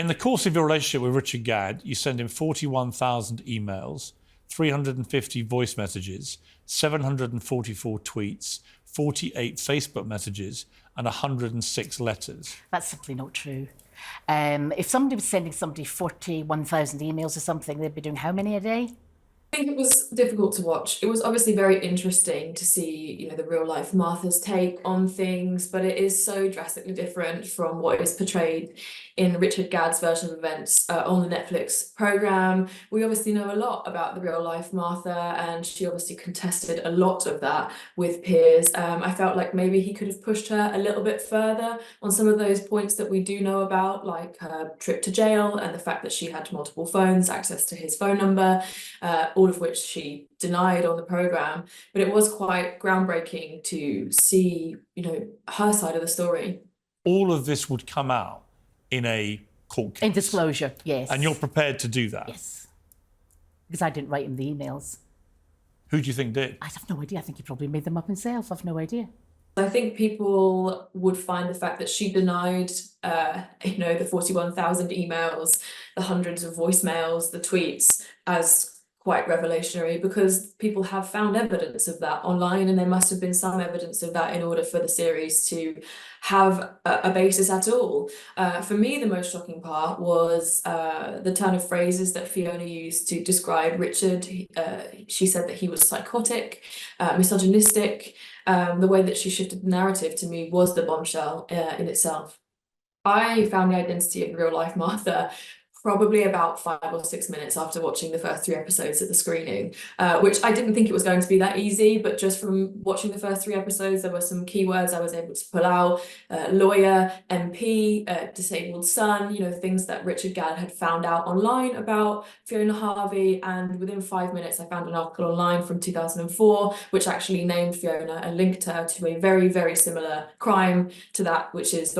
in the course of your relationship with Richard Gadd, you send him 41,000 emails, 350 voice messages, 744 tweets, 48 Facebook messages, and 106 letters. That's simply not true. If somebody was sending somebody 41,000 emails or something, they'd be doing how many a day? I think it was difficult to watch. It was obviously very interesting to see, the real life Martha's take on things, but it is so drastically different from what is portrayed in Richard Gadd's version of events on the Netflix program. We obviously know a lot about the real life Martha, and she obviously contested a lot of that with Piers. I felt like maybe he could have pushed her a little bit further on some of those points that we do know about, like her trip to jail and the fact that she had multiple phones, access to his phone number, all of which she denied on the program. But it was quite groundbreaking to see, her side of the story. All of this would come out in a court case. In disclosure, yes. And you're prepared to do that? Yes. Because I didn't write him the emails. Who do you think did? I have no idea. I think he probably made them up himself. I've no idea. I think people would find the fact that she denied, the 41,000 emails, the hundreds of voicemails, the tweets as quite revelationary, because people have found evidence of that online, and there must have been some evidence of that in order for the series to have a basis at all. For me, the most shocking part was the turn of phrases that Fiona used to describe Richard. She said that he was psychotic, misogynistic. The way that she shifted the narrative, to me, was the bombshell in itself. I found the identity of the real life Martha probably about 5 or 6 minutes after watching the first 3 episodes at the screening, which I didn't think it was going to be that easy, but just from watching the first 3 episodes, there were some keywords I was able to pull out: lawyer, MP, disabled son, things that Richard Gadd had found out online about Fiona Harvey. And within 5 minutes, I found an article online from 2004, which actually named Fiona and linked her to a very, very similar crime to that which is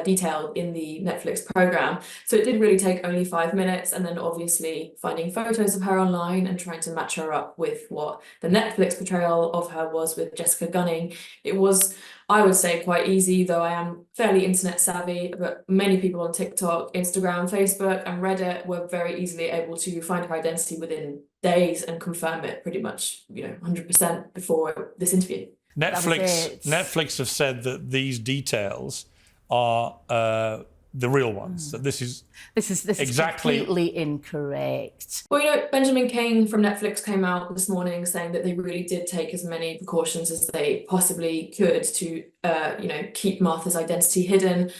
detailed in the Netflix program. So it did really take only 5 minutes, and then obviously finding photos of her online and trying to match her up with what the Netflix portrayal of her was with Jessica Gunning. It was, I would say, quite easy, though I am fairly internet savvy, but many people on TikTok, Instagram, Facebook and Reddit were very easily able to find her identity within days and confirm it pretty much, 100% before this interview. Netflix have said that these details are the real ones. That this is exactly completely incorrect. Well, Benjamin King from Netflix came out this morning saying that they really did take as many precautions as they possibly could to, keep Martha's identity hidden.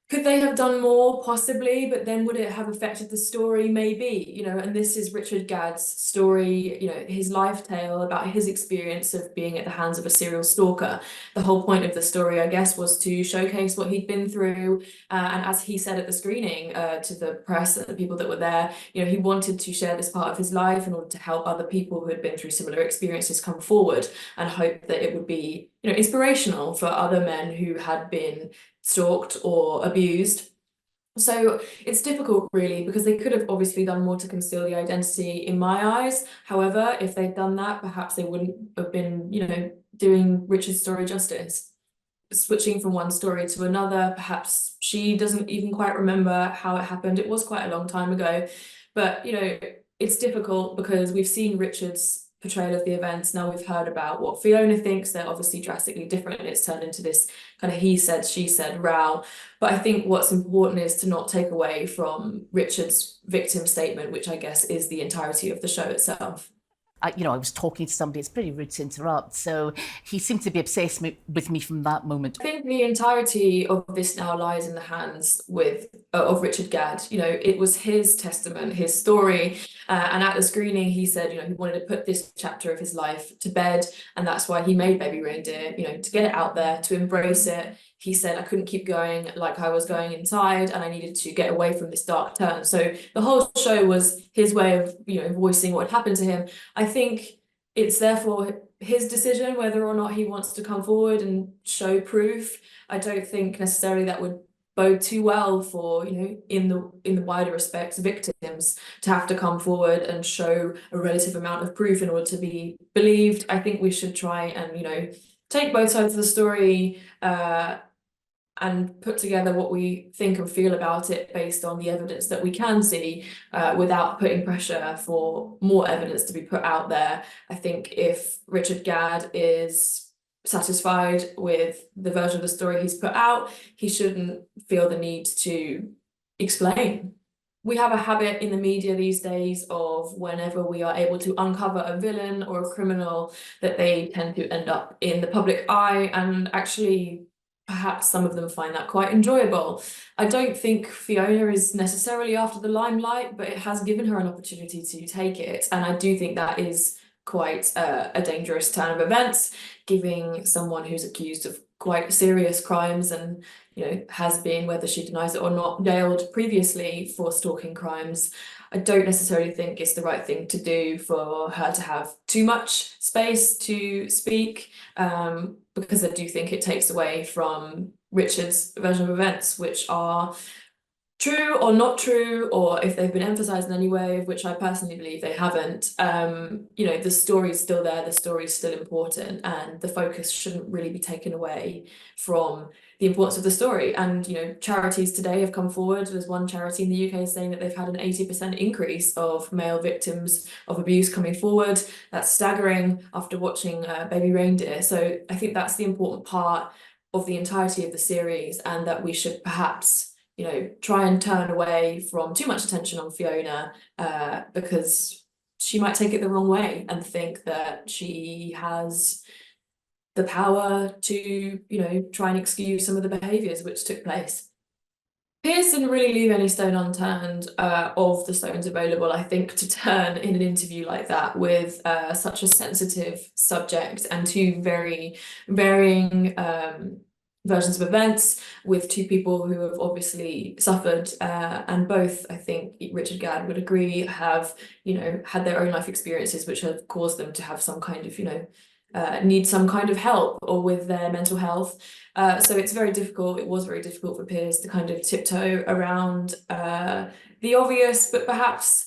Could they have done more? Possibly, but then would it have affected the story? Maybe, and this is Richard Gadd's story, his life tale about his experience of being at the hands of a serial stalker. The whole point of the story, I guess, was to showcase what he'd been through. And as he said at the screening to the press, the people that were there, he wanted to share this part of his life in order to help other people who had been through similar experiences come forward, and hope that it would be, inspirational for other men who had been stalked or abused. So it's difficult, really, because they could have obviously done more to conceal the identity in my eyes. However, if they'd done that, perhaps they wouldn't have been, doing Richard's story justice. Switching from one story to another, perhaps she doesn't even quite remember how it happened. It was quite a long time ago. But, it's difficult because we've seen Richard's portrayal of the events. Now we've heard about what Fiona thinks. They're obviously drastically different, and it's turned into this kind of he said, she said row. But I think what's important is to not take away from Richard's victim statement, which I guess is the entirety of the show itself. I was talking to somebody, it's pretty rude to interrupt, so he seemed to be obsessed with me from that moment. I think the entirety of this now lies in the hands of Richard Gadd. It was his testament, his story, and at the screening he said, he wanted to put this chapter of his life to bed, and that's why he made Baby Reindeer, to get it out there, to embrace it. He said, I couldn't keep going like I was going inside, and I needed to get away from this dark turn. So the whole show was his way of, voicing what had happened to him. I think it's therefore his decision whether or not he wants to come forward and show proof. I don't think necessarily that would bode too well for, in the wider respects, victims to have to come forward and show a relative amount of proof in order to be believed. I think we should try and, take both sides of the story and put together what we think and feel about it based on the evidence that we can see, without putting pressure for more evidence to be put out there. I think if Richard Gadd is satisfied with the version of the story he's put out, he shouldn't feel the need to explain. We have a habit in the media these days of whenever we are able to uncover a villain or a criminal, that they tend to end up in the public eye, and actually perhaps some of them find that quite enjoyable. I don't think Fiona is necessarily after the limelight, but it has given her an opportunity to take it, and I do think that is quite a dangerous turn of events, giving someone who's accused of quite serious crimes and, you know, has been, whether she denies it or not, jailed previously for stalking crimes. I don't necessarily think it's the right thing to do for her to have too much space to speak, because I do think it takes away from Richard's version of events, which are true or not true, or if they've been emphasized in any way, which I personally believe they haven't. You know, the story's still there, the story's still important, and the focus shouldn't really be taken away from the importance of the story. And, you know, charities today have come forward. There's one charity in the UK saying that they've had an 80% increase of male victims of abuse coming forward. That's staggering after watching Baby Reindeer. So I think that's the important part of the entirety of the series, and that we should perhaps, you know, try and turn away from too much attention on Fiona, because she might take it the wrong way and think that she has the power to, you know, try and excuse some of the behaviours which took place. Piers didn't really leave any stone unturned of the stones available, I think, to turn in an interview like that with such a sensitive subject and two very varying versions of events, with two people who have obviously suffered, and both, I think Richard Gadd would agree, have, you know, had their own life experiences which have caused them to have some kind of, you know, need some kind of help or with their mental health. So it's very difficult, it was very difficult for Piers to kind of tiptoe around the obvious, but perhaps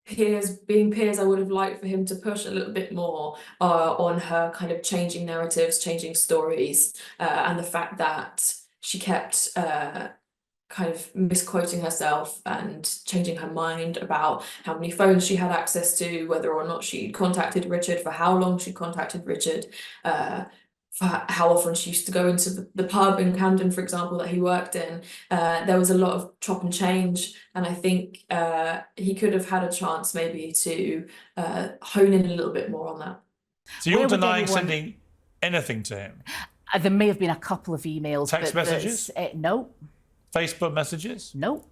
Piers, being Piers, I would have liked for him to push a little bit more on her kind of changing narratives, changing stories, and the fact that she kept kind of misquoting herself and changing her mind about how many phones she had access to, whether or not she'd contacted Richard, for how long she'd contacted Richard, for how often she used to go into the pub in Camden, for example, that he worked in. There was a lot of chop and change, and I think he could have had a chance maybe to hone in a little bit more on that. So you're denying sending anything to him? There may have been a couple of emails. Text messages? No. Facebook messages? No.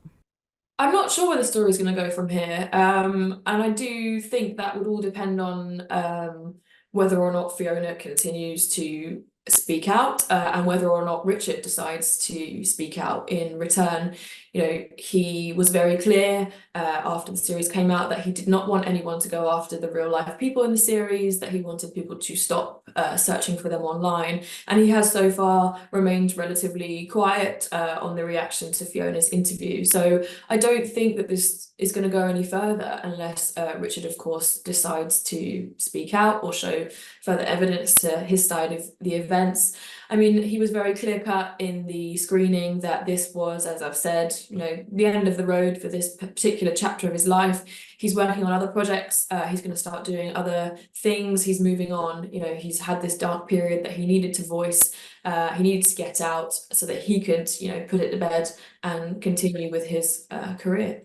I'm not sure where the story's going to go from here, and I do think that would all depend on whether or not Fiona continues to speak out, and whether or not Richard decides to speak out in return. You know, he was very clear after the series came out that he did not want anyone to go after the real life people in the series, that he wanted people to stop searching for them online, and he has so far remained relatively quiet on the reaction to Fiona's interview. So I don't think that this is going to go any further unless Richard, of course, decides to speak out or show further evidence to his side of the events. I mean, he was very clear-cut in the screening that this was, as I've said, you know, the end of the road for this particular chapter of his life. He's working on other projects. He's going to start doing other things. He's moving on. You know, he's had this dark period that he needed to voice. He needed to get out so that he could, you know, put it to bed and continue with his career.